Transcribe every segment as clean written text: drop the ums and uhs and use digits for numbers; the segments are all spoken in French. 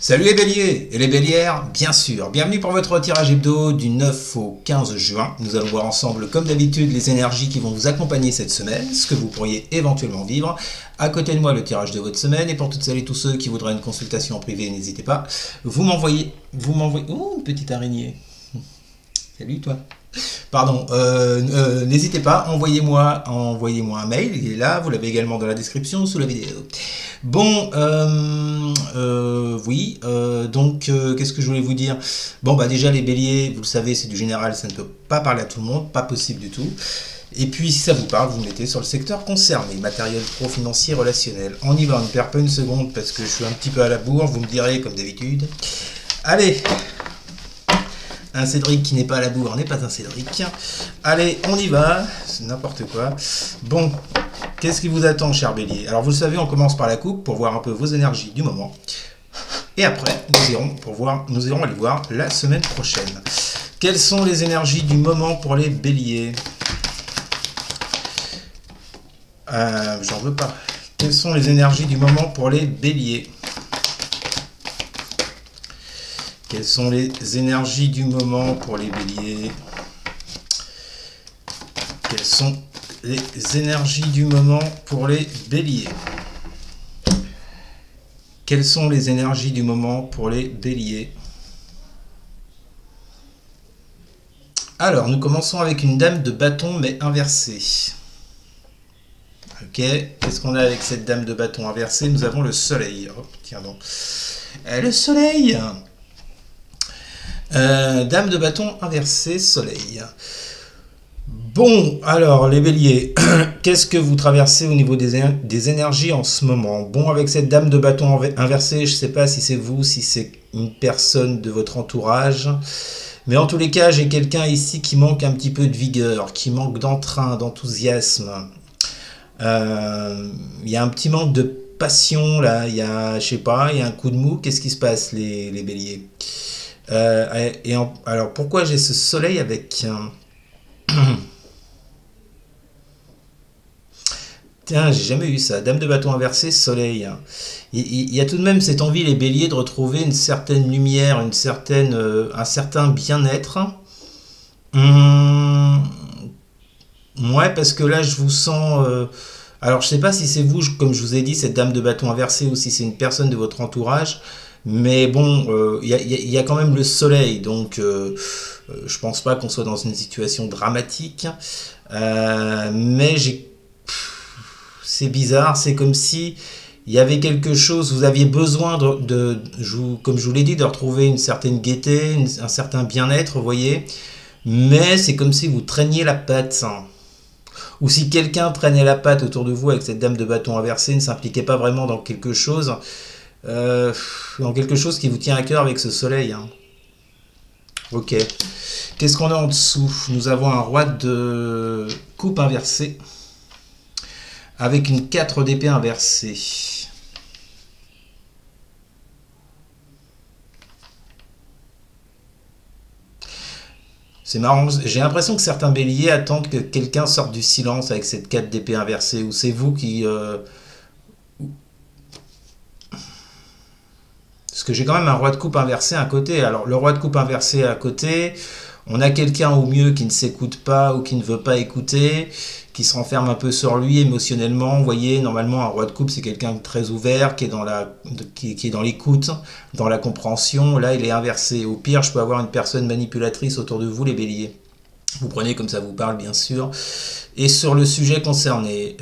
Salut les béliers et les bélières, bien sûr. Bienvenue pour votre tirage hebdo du 9 au 15 juin. Nous allons voir ensemble, comme d'habitude, les énergies qui vont vous accompagner cette semaine, ce que vous pourriez éventuellement vivre. À côté de moi, le tirage de votre semaine. Et pour toutes celles et tous ceux qui voudraient une consultation en privé, n'hésitez pas. Vous m'envoyez... Oh, une petite araignée. Salut toi. Pardon, n'hésitez pas, envoyez-moi un mail, il est là, vous l'avez également dans la description sous la vidéo. Bon, oui, donc qu'est-ce que je voulais vous dire? Bon, bah déjà les béliers, vous le savez, c'est du général, ça ne peut pas parler à tout le monde, pas possible du tout. Et puis si ça vous parle, vous mettez sur le secteur concerné, matériel pro, financier, relationnel. On y va, on ne perd pas une seconde parce que je suis un petit peu à la bourre, vous me direz comme d'habitude. Allez! Un Cédric qui n'est pas à la bourre n'est pas un Cédric. Allez, on y va. C'est n'importe quoi. Bon, qu'est-ce qui vous attend, cher bélier? Alors, vous le savez, on commence par la coupe pour voir un peu vos énergies du moment. Et après, nous irons aller voir la semaine prochaine. Quelles sont les énergies du moment pour les béliers? J'en veux pas. Quelles sont les énergies du moment pour les béliers? Quelles sont les énergies du moment pour les béliers? Quelles sont les énergies du moment pour les béliers? Quelles sont les énergies du moment pour les béliers? Alors, nous commençons avec une dame de bâton, mais inversée. Ok, qu'est-ce qu'on a avec cette dame de bâton inversée? Nous avons le soleil. Oh, tiens donc. Le soleil! Dame de bâton inversée, soleil. Bon, alors les béliers, qu'est-ce que vous traversez au niveau des énergies en ce moment? Bon, avec cette dame de bâton inversée, je ne sais pas si c'est vous, si c'est une personne de votre entourage. Mais en tous les cas, j'ai quelqu'un ici qui manque un petit peu de vigueur, qui manque d'entrain, d'enthousiasme. Il y a un petit manque de passion là, il y a, je sais pas, il y a un coup de mou. Qu'est-ce qui se passe les béliers? Alors pourquoi j'ai ce soleil avec tiens, j'ai jamais eu ça, dame de bâton inversé, soleil. Il y a tout de même cette envie les béliers de retrouver une certaine lumière, un certain bien-être. Ouais, parce que là je vous sens alors je sais pas si c'est vous, comme je vous ai dit, cette dame de bâton inversé, ou si c'est une personne de votre entourage. Mais bon, il y a quand même le soleil, donc je pense pas qu'on soit dans une situation dramatique. Mais c'est bizarre, c'est comme si il y avait quelque chose, vous aviez besoin comme je vous l'ai dit, de retrouver une certaine gaieté, un certain bien-être, vous voyez. Mais c'est comme si vous traîniez la patte. Ou si quelqu'un traînait la patte autour de vous avec cette dame de bâton inversé, ne s'impliquait pas vraiment dans quelque chose. Dans quelque chose qui vous tient à cœur avec ce soleil. Hein. Ok. Qu'est-ce qu'on a en dessous? Nous avons un roi de coupe inversé avec une 4 d'épée inversée. C'est marrant, j'ai l'impression que certains béliers attendent que quelqu'un sorte du silence avec cette 4 d'épée inversée, ou c'est vous qui... Parce que j'ai quand même un roi de coupe inversé à côté. Alors le roi de coupe inversé à côté, on a quelqu'un au mieux qui ne s'écoute pas ou qui ne veut pas écouter, qui se renferme un peu sur lui émotionnellement. Vous voyez, normalement un roi de coupe c'est quelqu'un de très ouvert, qui est dans l'écoute, dans la compréhension. Là il est inversé. Au pire, je peux avoir une personne manipulatrice autour de vous les béliers. Vous prenez comme ça vous parle bien sûr. Et sur le sujet concerné.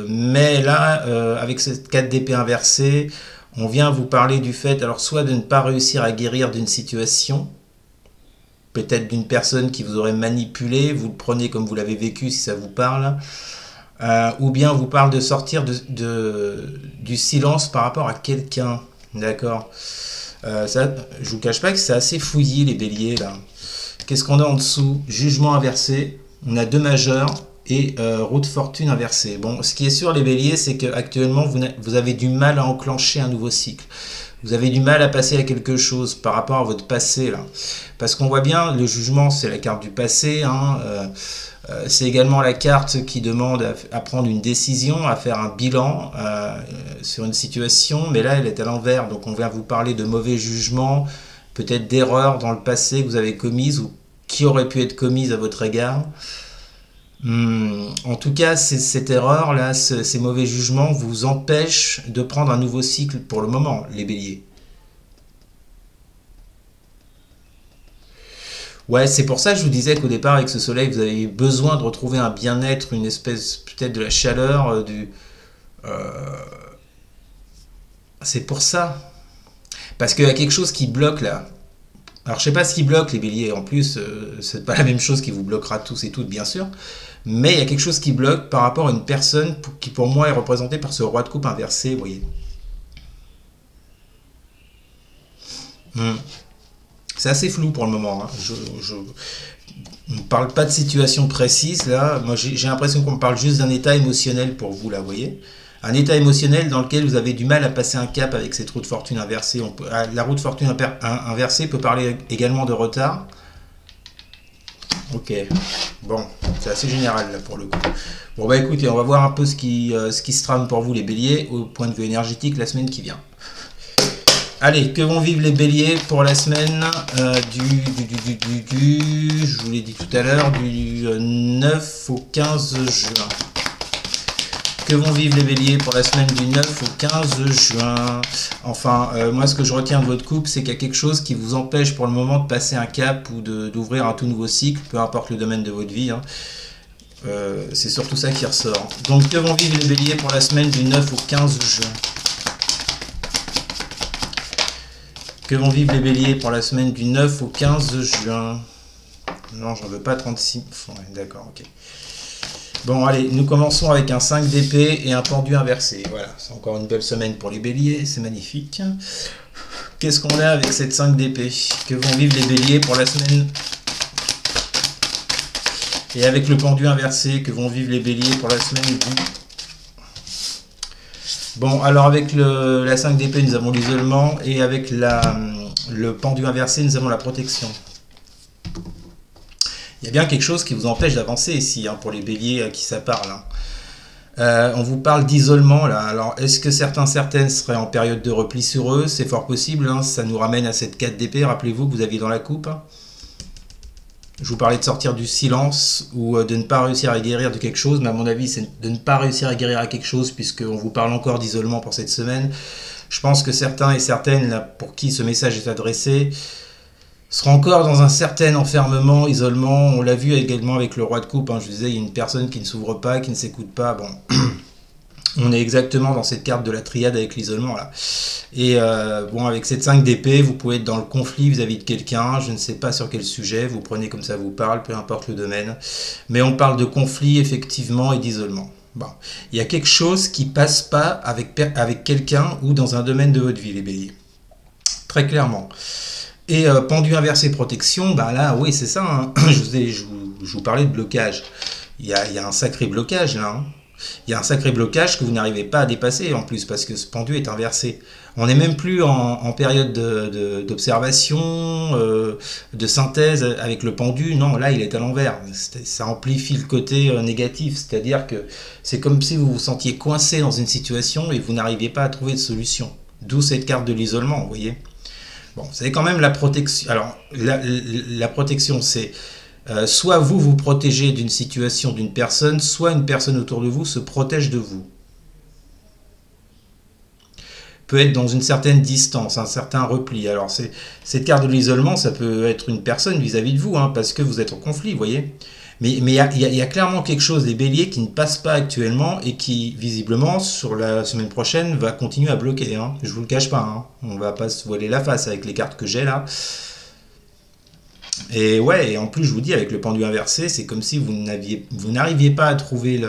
Mais là, avec cette 4 d'épée inversée, on vient vous parler du fait, alors soit de ne pas réussir à guérir d'une situation, peut-être d'une personne qui vous aurait manipulé, vous le prenez comme vous l'avez vécu si ça vous parle, ou bien on vous parle de sortir du silence par rapport à quelqu'un, d'accord. Ça, je vous cache pas que c'est assez fouillis les béliers là. Qu'est-ce qu'on a en dessous? Jugement inversé, on a 2 majeurs, et roue de fortune inversée. Bon, ce qui est sûr les béliers, c'est qu'actuellement vous avez du mal à enclencher un nouveau cycle. Vous avez du mal à passer à quelque chose par rapport à votre passé là. Parce qu'on voit bien, le jugement c'est la carte du passé. Hein, C'est également la carte qui demande à prendre une décision, à faire un bilan sur une situation, mais là elle est à l'envers, donc on vient vous parler de mauvais jugements, peut-être d'erreurs dans le passé que vous avez commises ou qui auraient pu être commises à votre égard. En tout cas, cette erreur-là, ces mauvais jugements vous empêchent de prendre un nouveau cycle pour le moment, les béliers. Ouais, c'est pour ça que je vous disais qu'au départ, avec ce soleil, vous avez besoin de retrouver un bien-être, une espèce peut-être de la chaleur, c'est pour ça. Parce qu'il y a quelque chose qui bloque là. Alors je sais pas ce qui bloque les béliers, en plus, c'est pas la même chose qui vous bloquera tous et toutes, bien sûr. Mais il y a quelque chose qui bloque par rapport à une personne qui pour moi est représentée par ce roi de coupe inversé, vous voyez. C'est assez flou pour le moment. Hein. On ne parle pas de situation précise là. Moi j'ai l'impression qu'on me parle juste d'un état émotionnel pour vous là, vous voyez. Un état émotionnel dans lequel vous avez du mal à passer un cap avec cette roue de fortune inversée. La roue de fortune inversée peut parler également de retard. Ok, bon, c'est assez général là pour le coup. Bon bah écoutez, on va voir un peu ce qui se trame pour vous les béliers au point de vue énergétique la semaine qui vient. Allez, que vont vivre les béliers pour la semaine je vous l'ai dit tout à l'heure, du 9 au 15 juin. Que vont vivre les béliers pour la semaine du 9 au 15 juin. Enfin, moi ce que je retiens de votre couple, c'est qu'il y a quelque chose qui vous empêche pour le moment de passer un cap ou d'ouvrir un tout nouveau cycle, peu importe le domaine de votre vie. Hein. C'est surtout ça qui ressort. Donc que vont vivre les béliers pour la semaine du 9 au 15 juin. Que vont vivre les béliers pour la semaine du 9 au 15 juin. Non, j'en veux pas 36. Ouais, d'accord, ok. Bon, allez, nous commençons avec un 5 d'épée et un pendu inversé. Voilà, c'est encore une belle semaine pour les béliers, c'est magnifique. Qu'est-ce qu'on a avec cette 5 d'épée? Que vont vivre les béliers pour la semaine? Et avec le pendu inversé, que vont vivre les béliers pour la semaine du... Bon, alors avec la 5 d'épée, nous avons l'isolement, et avec le pendu inversé, nous avons la protection. Il y a bien quelque chose qui vous empêche d'avancer ici, hein, pour les béliers à qui ça parle. Hein. On vous parle d'isolement, là. Alors, est-ce que certaines seraient en période de repli sur eux? C'est fort possible, hein. Ça nous ramène à cette 4 d'épée, rappelez-vous, que vous aviez dans la coupe. Hein. Je vous parlais de sortir du silence ou de ne pas réussir à guérir de quelque chose, mais à mon avis, c'est de ne pas réussir à guérir à quelque chose, puisqu'on vous parle encore d'isolement pour cette semaine. Je pense que certains et certaines, là, pour qui ce message est adressé, seront encore dans un certain enfermement, isolement. On l'a vu également avec le roi de coupe. Hein. Je vous disais, il y a une personne qui ne s'ouvre pas, qui ne s'écoute pas. Bon, on est exactement dans cette carte de la triade avec l'isolement là. Et bon, avec cette 5 d'épée, vous pouvez être dans le conflit vis-à-vis de quelqu'un. Je ne sais pas sur quel sujet. Vous prenez comme ça vous parle, peu importe le domaine. Mais on parle de conflit effectivement et d'isolement. Bon, il y a quelque chose qui passe pas avec quelqu'un ou dans un domaine de votre vie, les béliers. Très clairement. Et pendu inversé protection, bah là, oui, c'est ça. Hein. Je vous parlais de blocage. Il y a un sacré blocage là. Hein. Il y a un sacré blocage que vous n'arrivez pas à dépasser en plus, parce que ce pendu est inversé. On n'est même plus en période d'observation, de synthèse avec le pendu. Non, là, il est à l'envers. Ça amplifie le côté négatif. C'est-à-dire que c'est comme si vous vous sentiez coincé dans une situation et vous n'arriviez pas à trouver de solution. D'où cette carte de l'isolement, vous voyez. Bon, vous avez quand même la protection. Alors, la protection, c'est soit vous protégez d'une situation, d'une personne, soit une personne autour de vous se protège de vous. Peut être dans une certaine distance, un certain repli. Alors, cette carte de l'isolement, ça peut être une personne vis-à-vis de vous, hein, parce que vous êtes en conflit, vous voyez. Mais il y a clairement quelque chose des béliers qui ne passe pas actuellement et qui, visiblement, sur la semaine prochaine, va continuer à bloquer. Hein. Je vous le cache pas. Hein. On va pas se voiler la face avec les cartes que j'ai là. Et ouais, et en plus, je vous dis, avec le pendu inversé, c'est comme si vous n'arriviez pas à trouver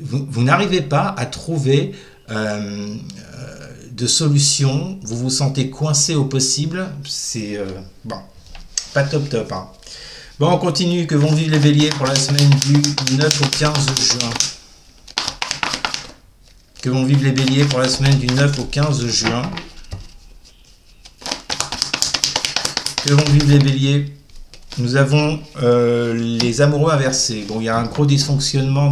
vous n'arrivez pas à trouver de solution. Vous vous sentez coincé au possible. C'est bon, pas top. Hein. Bon, on continue. Que vont vivre les béliers pour la semaine du 9 au 15 juin? Que vont vivre les béliers pour la semaine du 9 au 15 juin? Que vont vivre les béliers nous avons les amoureux inversés. Bon, il y a un gros dysfonctionnement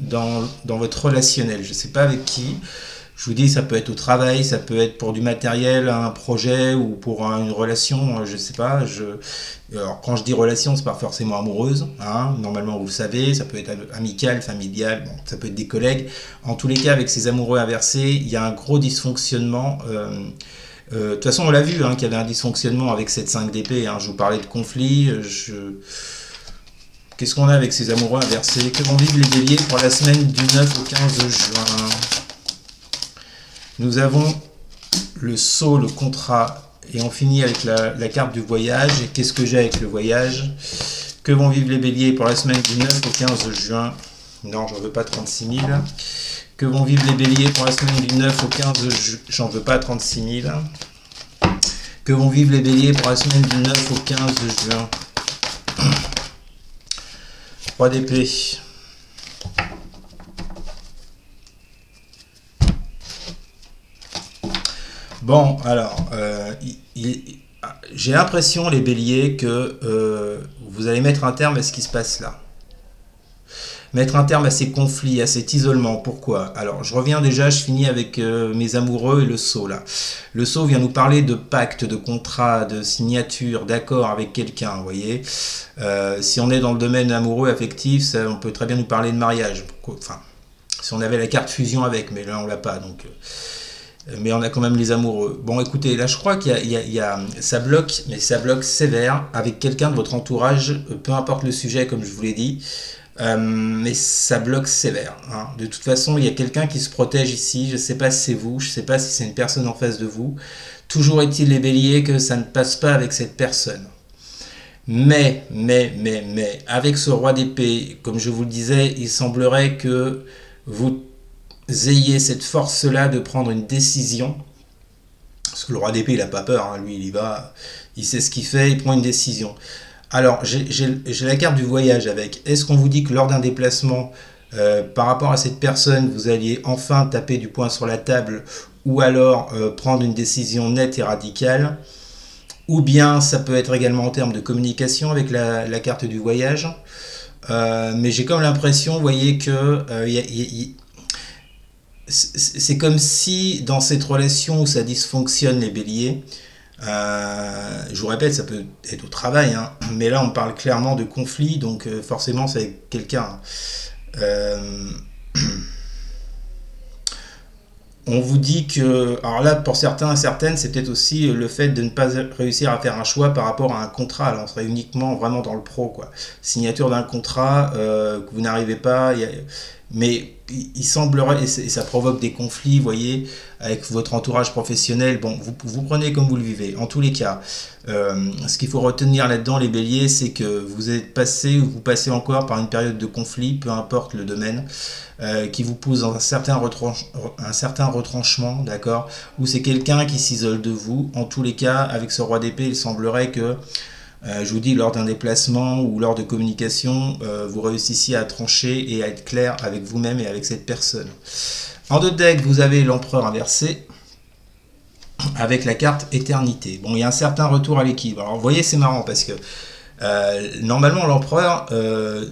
dans votre relationnel. Je ne sais pas avec qui. Je vous dis, ça peut être au travail, ça peut être pour du matériel, un projet ou pour une relation, je ne sais pas. Alors, quand je dis relation, c'est pas forcément amoureuse, hein. Normalement, vous le savez, ça peut être amical, familial, bon, ça peut être des collègues. En tous les cas, avec ces amoureux inversés, il y a un gros dysfonctionnement. De toute façon, on l'a vu, hein, qu'il y avait un dysfonctionnement avec cette 5 d'épée. Hein. Je vous parlais de conflit. Qu'est-ce qu'on a avec ces amoureux inversés? Que vont vivre les béliers pour la semaine du 9 au 15 juin? Nous avons le sceau, le contrat, et on finit avec la carte du voyage. Et qu'est-ce que j'ai avec le voyage? Que vont vivre les béliers pour la semaine du 9 au 15 juin? Non, j'en veux pas 36 000. Que vont vivre les béliers pour la semaine du 9 au 15 juin? J'en veux pas 36 000. Que vont vivre les béliers pour la semaine du 9 au 15 juin? 3 d'épée. Bon, alors, j'ai l'impression, les béliers, que vous allez mettre un terme à ce qui se passe là. Mettre un terme à ces conflits, à cet isolement. Pourquoi? Alors, je reviens déjà, je finis avec mes amoureux et le sceau, là. Le sceau vient nous parler de pacte, de contrat, de signature, d'accord avec quelqu'un, vous voyez. Si on est dans le domaine amoureux, affectif, ça, on peut très bien nous parler de mariage. Enfin, si on avait la carte fusion avec, mais là, on l'a pas, donc... mais on a quand même les amoureux. Bon, écoutez, là, je crois qu'il y a ça bloque, mais ça bloque sévère avec quelqu'un de votre entourage, peu importe le sujet, comme je vous l'ai dit, mais ça bloque sévère. Hein. De toute façon, il y a quelqu'un qui se protège ici. Je ne sais pas si c'est vous, je ne sais pas si c'est une personne en face de vous. Toujours est-il, les béliers, que ça ne passe pas avec cette personne. Mais, avec ce roi d'épée, comme je vous le disais, il semblerait que vous ayez cette force-là de prendre une décision. Parce que le roi d'épée, il n'a pas peur, hein. Lui, il y va, il sait ce qu'il fait, il prend une décision. Alors, j'ai la carte du voyage avec. Est-ce qu'on vous dit que lors d'un déplacement, par rapport à cette personne, vous alliez enfin taper du poing sur la table ou alors prendre une décision nette et radicale? Ou bien ça peut être également en termes de communication avec la carte du voyage. Mais j'ai comme l'impression, vous voyez, que c'est comme si dans cette relation où ça dysfonctionne, les béliers, je vous répète, ça peut être au travail, hein, mais là on parle clairement de conflit, donc forcément c'est avec quelqu'un. On vous dit que, alors là pour certains et certaines, c'est peut-être aussi le fait de ne pas réussir à faire un choix par rapport à un contrat. Là on serait uniquement vraiment dans le pro, quoi. Signature d'un contrat que vous n'arrivez pas, mais il semblerait, et ça provoque des conflits, vous voyez, avec votre entourage professionnel. Bon, vous prenez comme vous le vivez. En tous les cas, ce qu'il faut retenir là-dedans, les béliers, c'est que vous êtes passé ou vous passez encore par une période de conflit, peu importe le domaine, qui vous pousse dans un certain retranchement, d'accord, où c'est quelqu'un qui s'isole de vous. En tous les cas, avec ce roi d'épée, il semblerait que je vous dis, lors d'un déplacement ou lors de communication, vous réussissiez à trancher et à être clair avec vous-même et avec cette personne. En deux decks, vous avez l'empereur inversé avec la carte éternité. Bon, il y a un certain retour à l'équilibre. Alors, vous voyez, c'est marrant parce que normalement, l'empereur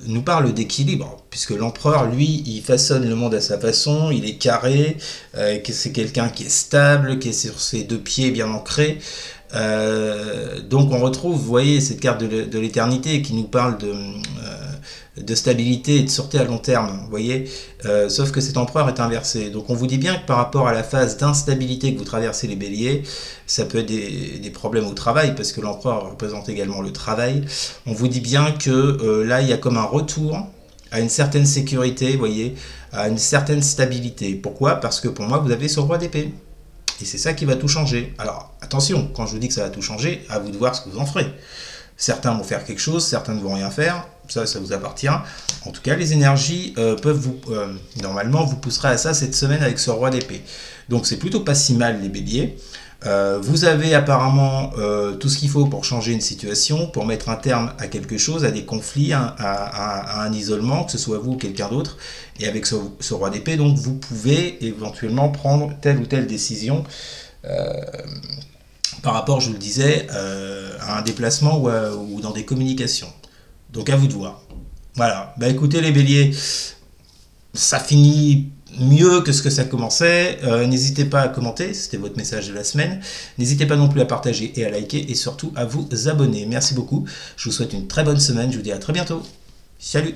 nous parle d'équilibre, puisque l'empereur, lui, il façonne le monde à sa façon, il est carré, que c'est quelqu'un qui est stable, qui est sur ses deux pieds bien ancré. Donc on retrouve, vous voyez, cette carte de l'éternité qui nous parle de stabilité et de sûreté à long terme, vous voyez, sauf que cet empereur est inversé. Donc on vous dit bien que par rapport à la phase d'instabilité que vous traversez, les béliers, ça peut être des problèmes au travail, parce que l'empereur représente également le travail. On vous dit bien que là, il y a comme un retour à une certaine sécurité, vous voyez, à une certaine stabilité. Pourquoi? Parce que pour moi, vous avez ce roi d'épée. Et c'est ça qui va tout changer. Alors, attention, quand je vous dis que ça va tout changer, à vous de voir ce que vous en ferez. Certains vont faire quelque chose, certains ne vont rien faire. Ça vous appartient. En tout cas, les énergies peuvent normalement, vous pousserez à ça cette semaine avec ce roi d'épée. Donc, c'est plutôt pas si mal, les béliers. Vous avez apparemment tout ce qu'il faut pour changer une situation, pour mettre un terme à quelque chose, à des conflits, à un isolement, que ce soit vous ou quelqu'un d'autre. Et avec ce roi d'épée, donc vous pouvez éventuellement prendre telle ou telle décision par rapport, je vous le disais, à un déplacement ou dans des communications. Donc à vous de voir. Voilà, bah écoutez les béliers, ça finit mieux que ce que ça commençait. N'hésitez pas à commenter, c'était votre message de la semaine. N'hésitez pas non plus à partager et à liker et surtout à vous abonner. Merci beaucoup, je vous souhaite une très bonne semaine, je vous dis à très bientôt. Salut!